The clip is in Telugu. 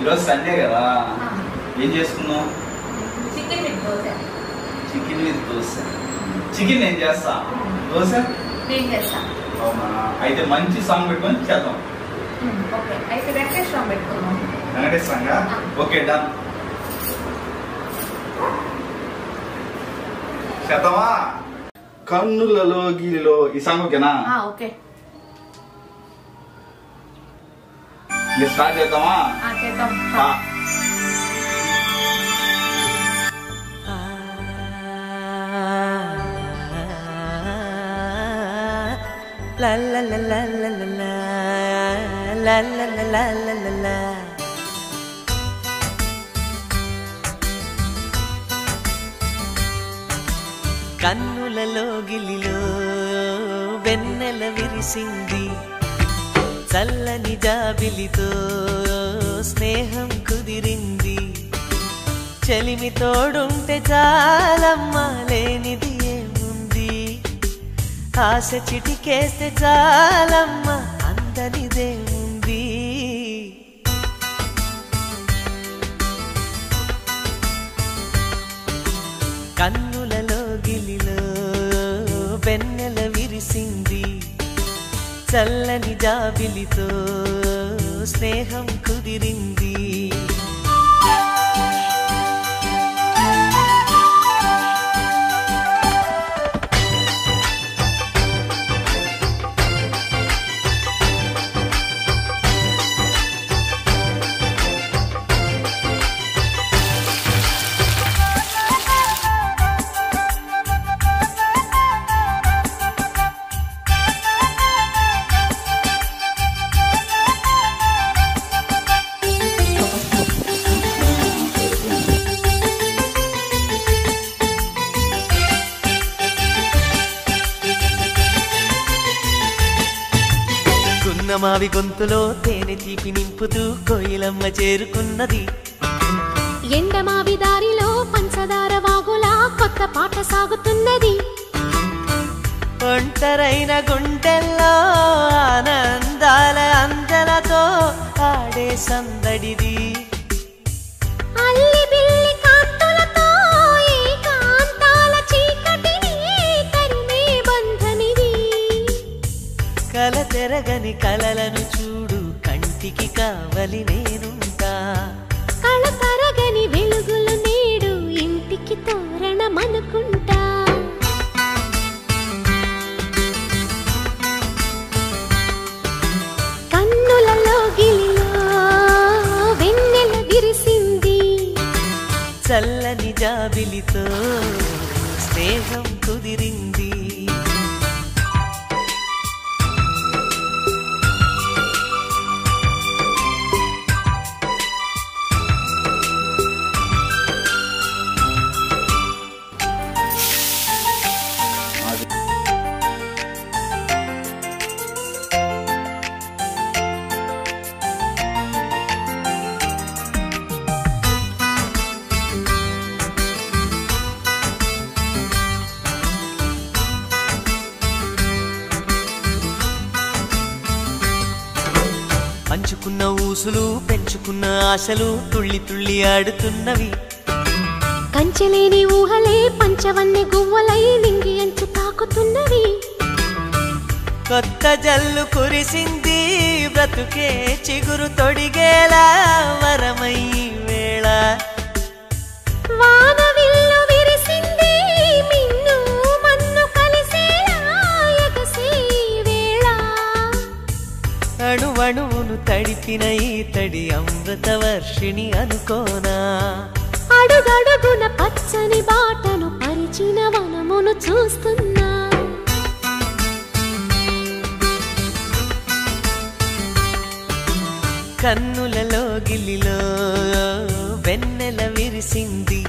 ఈరోజు సండే కదా, ఏం చేసుకున్నావు? Chicken with dosa. Chicken with dosa. Chicken ఏం చేస్తా, దోశ నేను చేస్తా. అవునా? అయితే మంచి సాంగ్ పెట్టుకొని చేద్దాం. ఓకే, అయితే వెంకటేశ్వర పెట్టుకున్నాం. వెంకటేశ్వరంగా? Okay, done. చేద్దామా? కన్నులలో గీలిలో ఈ సాంగ్ ఓకేనా? ఓకే, స్టార్ట్ చేద్దామా? చేద్దాం. La la la la la la la la la la la la la la. కన్నులలో గిలిలో వెన్నెల విరిసింది, చల్లని జాబిలితో స్నేహం కుదిరింది. చెలిమి తోడుంటే చాలమ్మా, లేనిది ఏముంది. ఆశ చిటికేస్తే చాలమ్మా, అందనిదేముంది. కన్నులలో గిలిలో వెన్నెల విరిసింది, చల్లని జాబిలితో స్నేహం కుదిరింది. మావి గొంతులో తేనె తీపి నింపుతూ కోయిలమ్మ చేరుకున్నది. ఎండమావి దారిలో పంచదార వాగులా కొత్త పాట సాగుతున్నది. ఒంటరైన గుండెల్లో ఆనందాల అందలతో ఆడే సందడిది. అల్లి బిల్లి కాంతులతో ఏకాంతాల చీకటిని తరిమే బంధనిది. కల తెరగని కలలను చూడు, కంటికి కావలి నేనుంటా. కళ తరగని వెలుగులు నేడు ఇంటికి తోరణమనుకుంటా. కన్నులలో గిలిలో వెన్నెల విరిసింది, చల్లని జాబిలితో స్నేహం కుదిరింది. పంచుకున్న ఊసులు పెంచుకున్న ఆశలు తుళ్ళి తుళ్ళి ఆడుతున్నవి. కంచెలేని ఊహలే పంచవన్నె గువ్వలై నింగి అంచు తాకుతున్నవి. కొత్త జల్లు కురిసింది, బ్రతుకే చిగురు తొడిగేలా వరమై వేళ. వానవిల్లు విరిసింది, మిన్ను మన్ను కలిసేలా ఎగసే వేళ. అణువణువును తడిపిన ఈ తడి అమృత వర్షిణి అనుకోనా. అడుగడుగున పచ్చని బాటను పరిచిన వనమును చూస్తున్నా. కన్నులలో గిలిలో వెన్నెల విరిసింది,